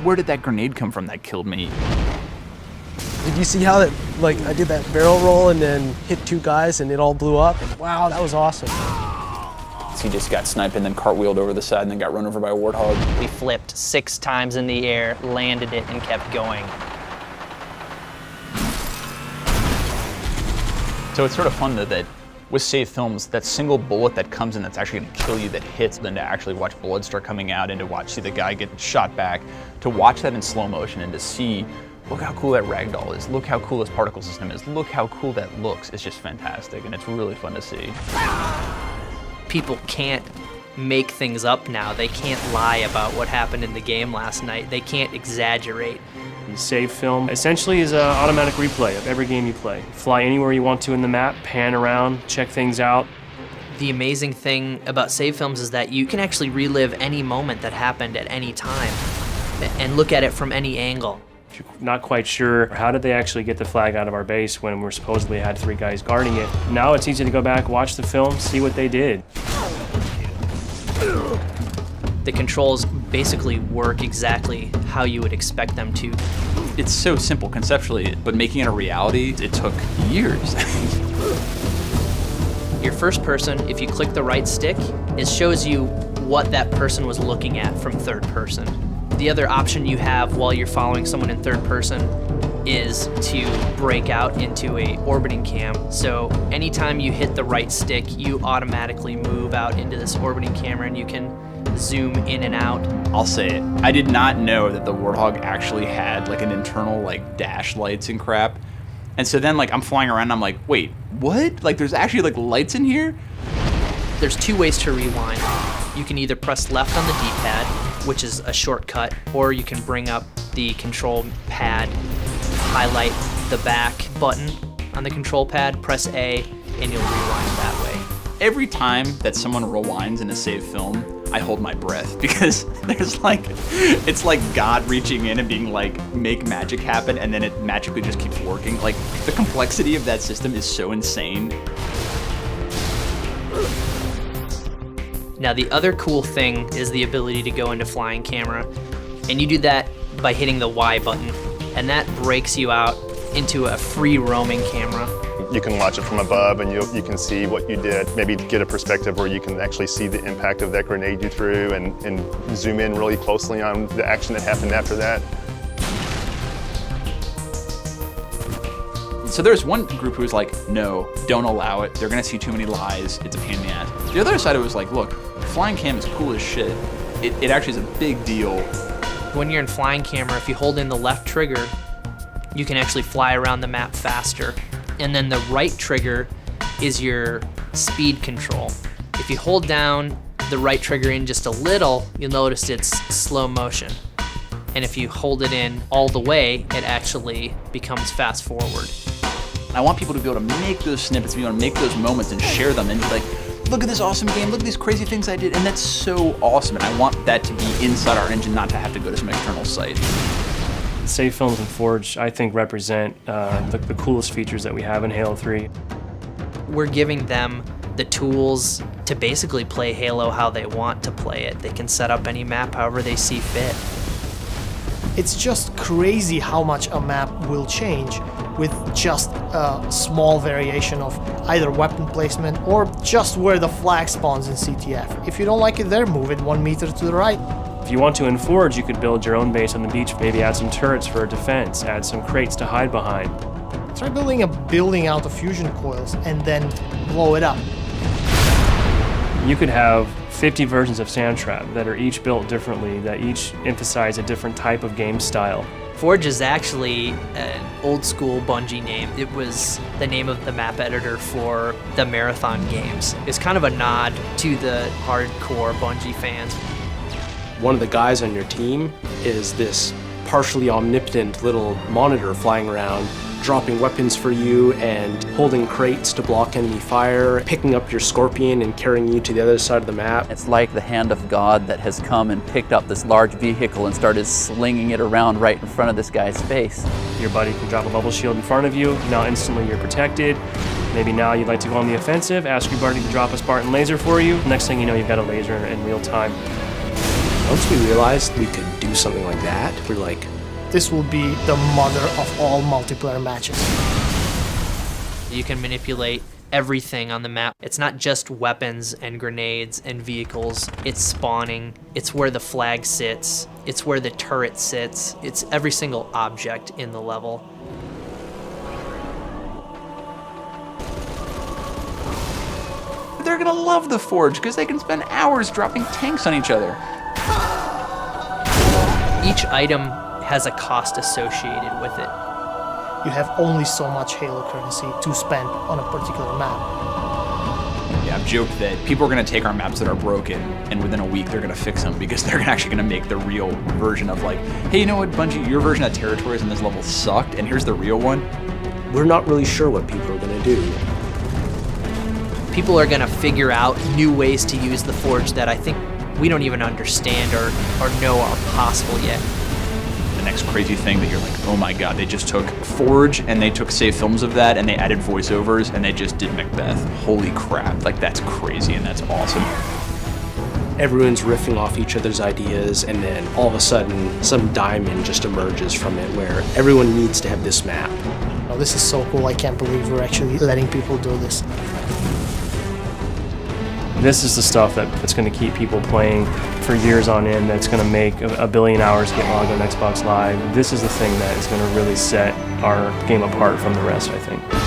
where did that grenade come from that killed me? Did you see how that, like, I did that barrel roll and then hit 2 guys and it all blew up? And wow, that was awesome. He just got sniped and then cartwheeled over the side and then got run over by a warthog. We flipped 6 times in the air, landed it, and kept going. So it's sort of fun that with save films, that single bullet that comes in that's actually gonna kill you, that hits, then to actually watch blood start coming out and to see the guy get shot back, to watch that in slow motion and to see, look how cool that ragdoll is, look how cool this particle system is, look how cool that looks. It's just fantastic, and it's really fun to see. People can't make things up now. They can't lie about what happened in the game last night. They can't exaggerate. Save film essentially is an automatic replay of every game you play. Fly anywhere you want to in the map, pan around, check things out. The amazing thing about save films is that you can actually relive any moment that happened at any time and look at it from any angle. If you're not quite sure, how did they actually get the flag out of our base when we supposedly had 3 guys guarding it? Now it's easy to go back, watch the film, see what they did. The controls basically work exactly how you would expect them to. It's so simple conceptually, but making it a reality, it took years. Your first person, if you click the right stick, it shows you what that person was looking at from third person. The other option you have while you're following someone in third person is to break out into a orbiting cam. So anytime you hit the right stick, you automatically move out into this orbiting camera and you can zoom in and out. I'll say it. I did not know that the Warthog actually had like an internal like dash lights and crap. And so then like I'm flying around and I'm like, wait, what? Like there's actually like lights in here? There's 2 ways to rewind. You can either press left on the D-pad, which is a shortcut, or you can bring up the control pad, highlight the back button on the control pad, press A, and you'll rewind that way. Every time that someone rewinds in a save film, I hold my breath because there's like, it's like God reaching in and being like, make magic happen, and then it magically just keeps working. Like, the complexity of that system is so insane. Now the other cool thing is the ability to go into flying camera, and you do that by hitting the Y button, and that breaks you out into a free roaming camera. You can watch it from above and you can see what you did, maybe get a perspective where you can actually see the impact of that grenade you threw and zoom in really closely on the action that happened after that. So there's one group who was like, no, don't allow it. They're gonna see too many lies. It's a pain in the ass. The other side of it was like, look, flying cam is cool as shit. It actually is a big deal. When you're in flying camera, if you hold in the left trigger, you can actually fly around the map faster. And then the right trigger is your speed control. If you hold down the right trigger in just a little, you'll notice it's slow motion. And if you hold it in all the way, it actually becomes fast forward. I want people to be able to make those snippets, be able to make those moments and share them and be like, look at this awesome game, look at these crazy things I did, and that's so awesome. And I want that to be inside our engine, not to have to go to some external site. Save films and Forge, I think, represent the coolest features that we have in Halo 3. We're giving them the tools to basically play Halo how they want to play it. They can set up any map however they see fit. It's just crazy how much a map will change with just a small variation of either weapon placement or just where the flag spawns in CTF. If you don't like it there, move it 1 meter to the right. If you want to in Forge, you could build your own base on the beach, maybe add some turrets for defense, add some crates to hide behind. Try building a building out of fusion coils and then blow it up. You could have 50 versions of Sandtrap that are each built differently, that each emphasize a different type of game style. Forge is actually an old school Bungie name. It was the name of the map editor for the Marathon games. It's kind of a nod to the hardcore Bungie fans. One of the guys on your team is this partially omnipotent little monitor flying around, dropping weapons for you and holding crates to block enemy fire, picking up your Scorpion and carrying you to the other side of the map. It's like the hand of God that has come and picked up this large vehicle and started slinging it around right in front of this guy's face. Your buddy can drop a bubble shield in front of you, now instantly you're protected. Maybe now you'd like to go on the offensive, ask your buddy to drop a Spartan laser for you. Next thing you know, you've got a laser in real time. Once we realized we could do do something like that, we're like, This will be the mother of all multiplayer matches. You can manipulate everything on the map. It's not just weapons and grenades and vehicles. It's spawning. It's where the flag sits. It's where the turret sits. It's every single object in the level. They're gonna love the Forge because they can spend hours dropping tanks on each other. Each item has a cost associated with it. You have only so much Halo currency to spend on a particular map. Yeah, I've joked that people are gonna take our maps that are broken and within a week they're gonna fix them because they're actually gonna make the real version of like, hey, you know what, Bungie, your version of territories in this level sucked and here's the real one. we're not really sure what people are going to do. People are gonna figure out new ways to use the Forge that I think we don't even understand or know are possible yet. The next crazy thing that you're like, oh my god, they just took Forge and they took save films of that and they added voiceovers and they just did Macbeth. Holy crap, like that's crazy and that's awesome. Everyone's riffing off each other's ideas, and then all of a sudden, some diamond just emerges from it where everyone needs to have this map. Oh, this is so cool. I can't believe we're actually letting people do this. This is the stuff that's going to keep people playing for years on end, that's going to make a billion hours get logged on Xbox Live. This is the thing that is going to really set our game apart from the rest, I think.